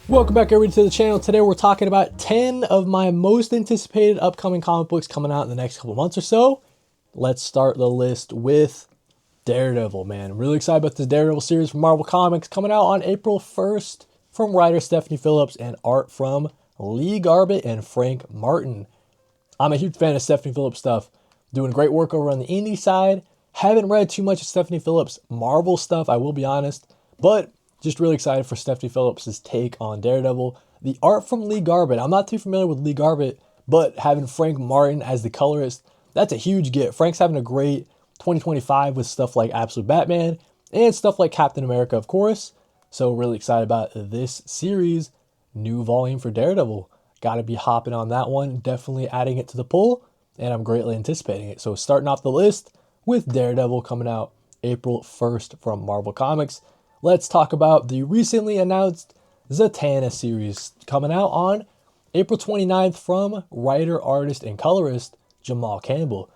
Welcome back everybody to the channel. Today we're talking about 10 of my most anticipated upcoming comic books coming out in the next couple months or so. Let's start the list with Daredevil, man. I'm really excited about this Daredevil series from Marvel Comics coming out on April 1st from writer Stephanie Phillips and art from Lee Garbett and Frank Martin. I'm a huge fan of Stephanie Phillips stuff. Doing great work over on the indie side. Haven't read too much of Stephanie Phillips Marvel stuff, I will be honest, but just really excited for Stephanie Phillips' take on Daredevil. The art from Lee Garbett. I'm not too familiar with Lee Garbett, but having Frank Martin as the colorist, that's a huge get. Frank's having a great 2025 with stuff like Absolute Batman and stuff like Captain America, of course. So really excited about this series. New volume for Daredevil. Got to be hopping on that one. Definitely adding it to the pull, and I'm greatly anticipating it. So starting off the list with Daredevil coming out April 1st from Marvel Comics. Let's talk about the recently announced Zatanna series coming out on April 29th from writer, artist, and colorist Jamal Campbell.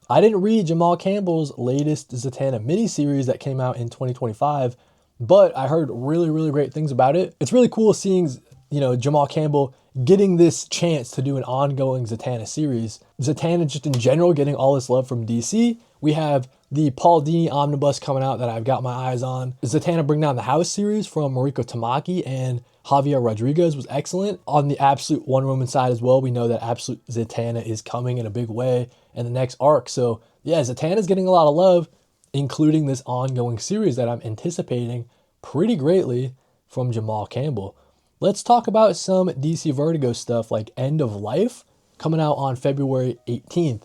I didn't read Jamal Campbell's latest Zatanna miniseries that came out in 2025, but I heard really great things about it. It's really cool seeing, Jamal Campbell getting this chance to do an ongoing Zatanna series. Zatanna just in general getting all this love from DC. We have the Paul Dini omnibus coming out that I've got my eyes on. Zatanna Bring Down the House series from Mariko Tamaki and Javier Rodriguez was excellent. On the Absolute Wonder Woman side as well, we know that Absolute Zatanna is coming in a big way in the next arc. So yeah, Zatanna's getting a lot of love, including this ongoing series that I'm anticipating pretty greatly from Jamal Campbell. Let's talk about some DC Vertigo stuff like End of Life coming out on February 18th.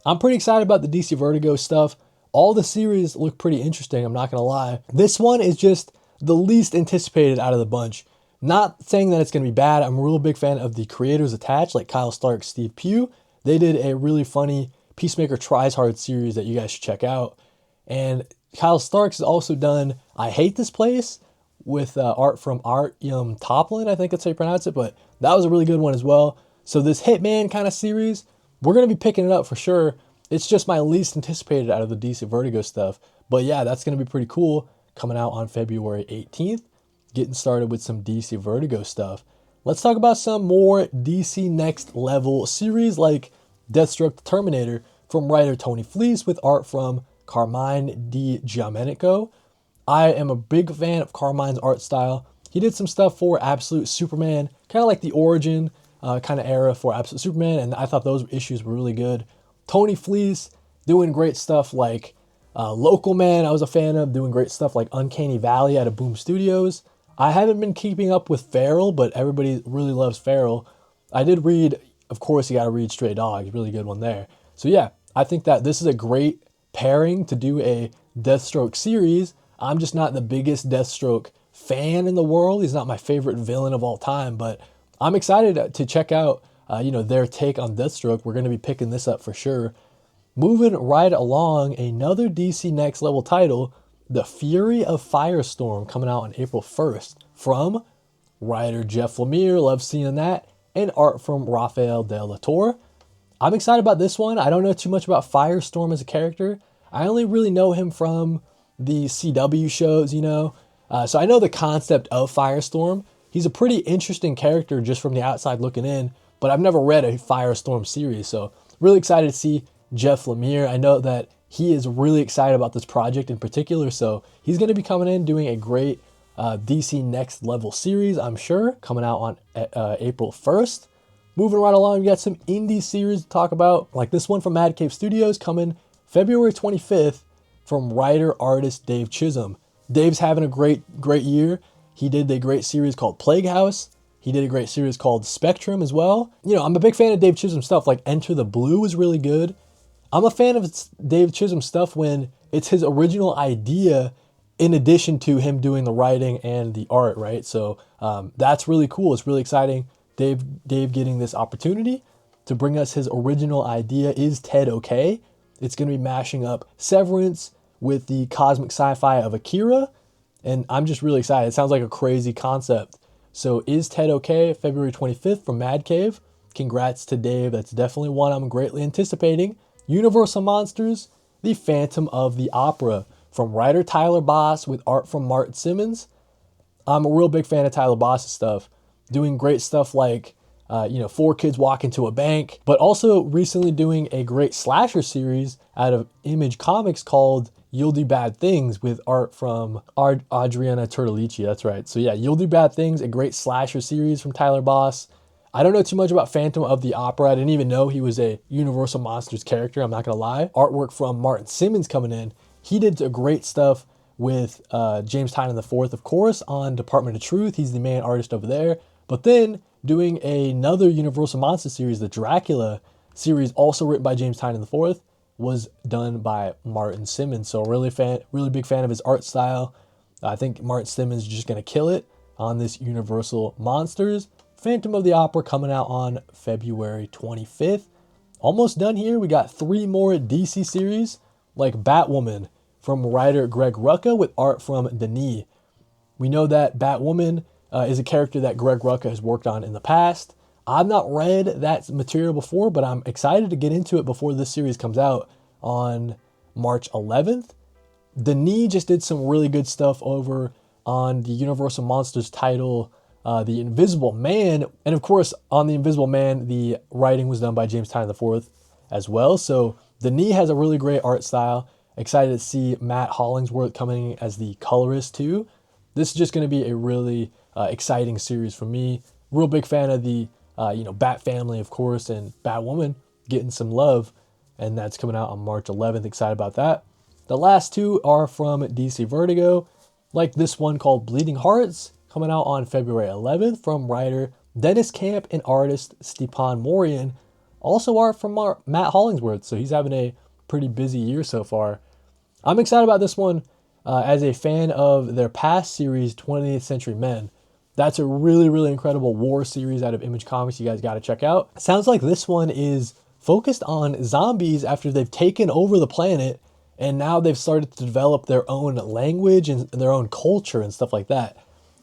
I'm pretty excited about the DC Vertigo stuff. All the series look pretty interesting, I'm not going to lie. This one is just the least anticipated out of the bunch. Not saying that it's going to be bad. I'm a real big fan of the creators attached, like Kyle Stark, Steve Pugh. They did a really funny Peacemaker Tries Hard series that you guys should check out. And Kyle Starks has also done I Hate This Place with art from Art Toplin, I think that's how you pronounce it, but that was a really good one as well. So this Hitman kind of series, we're going to be picking it up for sure. It's just my least anticipated out of the DC Vertigo stuff. But yeah, that's going to be pretty cool coming out on February 18th. Getting started with some DC Vertigo stuff. Let's talk about some more DC Next Level series like Deathstroke the Terminator from writer Tony Fleece with art from Carmine Di Giamenico. I am a big fan of Carmine's art style. He did some stuff for Absolute Superman, kind of like the origin kind of era for Absolute Superman, and I thought those issues were really good. Tony Fleece doing great stuff like Local Man, I was a fan of, doing great stuff like Uncanny Valley out of Boom Studios. I haven't been keeping up with Feral, but everybody really loves Feral. I did read, of course, you got to read Stray Dogs, really good one there. So yeah, I think that this is a great pairing to do a Deathstroke series. I'm just not the biggest Deathstroke fan in the world. He's not my favorite villain of all time, but I'm excited to check out their take on Deathstroke. We're going to be picking this up for sure. Moving right along, another DC Next Level title, The Fury of Firestorm, coming out on April 1st from writer Jeff Lemire. Love seeing that. And art from Rafael de la Torre. I'm excited about this one. I don't know too much about Firestorm as a character. I only really know him from the CW shows, so I know the concept of Firestorm. He's a pretty interesting character just from the outside looking in, but I've never read a Firestorm series, so really excited to see Jeff Lemire. I know that he is really excited about this project in particular, so he's going to be coming in doing a great DC Next Level series, I'm sure, coming out on April 1st. Moving right along, we got some indie series to talk about, like this one from Mad Cave Studios coming February 25th from writer-artist Dave Chisholm. Dave's having a great year. He did a great series called Plague House. He did a great series called Spectrum as well. I'm a big fan of Dave Chisholm stuff, like Enter the Blue is really good. I'm a fan of Dave Chisholm stuff when it's his original idea in addition to him doing the writing and the art, right? So that's really cool. It's really exciting. Dave getting this opportunity to bring us his original idea. Is Ted okay? It's going to be mashing up Severance with the cosmic sci-fi of Akira, and I'm just really excited. It sounds like a crazy concept. So Is Ted okay? February 25th from Mad Cave. Congrats to Dave. That's definitely one I'm greatly anticipating. Universal Monsters, The Phantom of the Opera from writer Tyler Boss with art from Martin Simmons. I'm a real big fan of Tyler Boss's stuff. doing great stuff like, Four Kids Walk Into a Bank, but also recently doing a great slasher series out of Image Comics called You'll Do Bad Things with art from Adriana Turtolici. That's right. So yeah, You'll Do Bad Things, a great slasher series from Tyler Boss. I don't know too much about Phantom of the Opera. I didn't even know he was a Universal Monsters character. I'm not going to lie. Artwork from Martin Simmons coming in. He did great stuff with James Tynion IV, of course, on Department of Truth. He's the main artist over there. But then doing another Universal Monster series, the Dracula series, also written by James Tynion IV, was done by Martin Simmons. So really big fan of his art style. I think Martin Simmons is just going to kill it on this Universal Monsters. Phantom of the Opera coming out on February 25th. Almost done here. We got 3 more DC series, like Batwoman from writer Greg Rucka with art from Denis. We know that Batwoman is a character that Greg Rucka has worked on in the past. I've not read that material before, but I'm excited to get into it before this series comes out on March 11th. Denis just did some really good stuff over on the Universal Monsters title, The Invisible Man. And of course, on The Invisible Man, the writing was done by James Tynion IV as well. So Denis has a really great art style. Excited to see Matt Hollingsworth coming as the colorist too. This is just going to be a really exciting series for me. Real big fan of the Bat family, of course, and Batwoman getting some love. And that's coming out on March 11th. Excited about that. The last 2 are from DC Vertigo, like this one called Bleeding Hearts, coming out on February 11th from writer Dennis Camp and artist Stepan Morian. Also art from Matt Hollingsworth, so he's having a pretty busy year so far. I'm excited about this one as a fan of their past series, 20th Century Men. That's a really, really incredible war series out of Image Comics you guys got to check out. Sounds like this one is focused on zombies after they've taken over the planet, and now they've started to develop their own language and their own culture and stuff like that.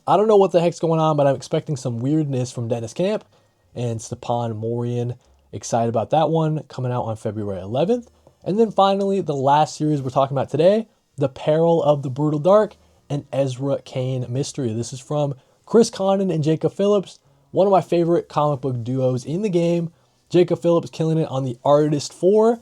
I don't know what the heck's going on, but I'm expecting some weirdness from Dennis Camp and Stepan Morian. Excited about that one, coming out on February 11th. And then finally, the last series we're talking about today, The Peril of the Brutal Dark, an Ezra Kane mystery. This is from Chris Condon and Jacob Phillips, one of my favorite comic book duos in the game. Jacob Phillips killing it on the Artist 4.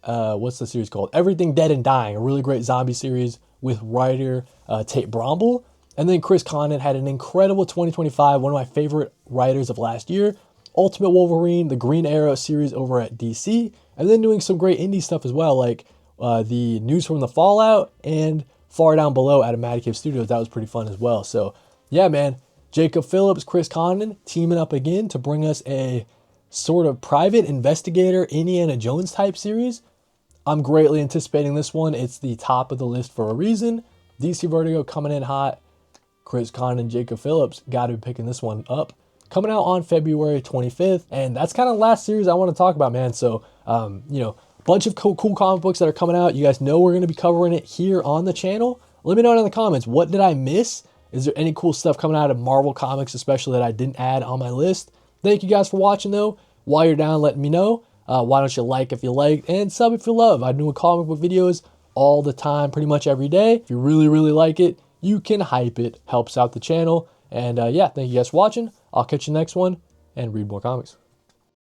What's the series called? Everything Dead and Dying, a really great zombie series with writer Tate Bromble. And then Chris Condon had an incredible 2025, one of my favorite writers of last year, Ultimate Wolverine, the Green Arrow series over at DC, and then doing some great indie stuff as well, like the News from the Fallout and Far Down Below out of Mad Cave Studios. That was pretty fun as well. So yeah, man, Jacob Phillips, Chris Condon teaming up again to bring us a sort of private investigator Indiana Jones type series. I'm greatly anticipating this one. It's the top of the list for a reason. DC Vertigo coming in hot. Chris Condon, Jacob Phillips, got to be picking this one up. Coming out on February 25th. And that's kind of the last series I want to talk about, man. So, bunch of cool comic books that are coming out. You guys know we're going to be covering it here on the channel. Let me know in the comments, what did I miss? Is there any cool stuff coming out of Marvel Comics, especially that I didn't add on my list? Thank you guys for watching, though. While you're down, let me know. Why don't you like if you liked and sub if you love. I do comic book videos all the time, pretty much every day. If you really, really like it, you can hype it. Helps out the channel. And yeah, thank you guys for watching. I'll catch you next one and read more comics.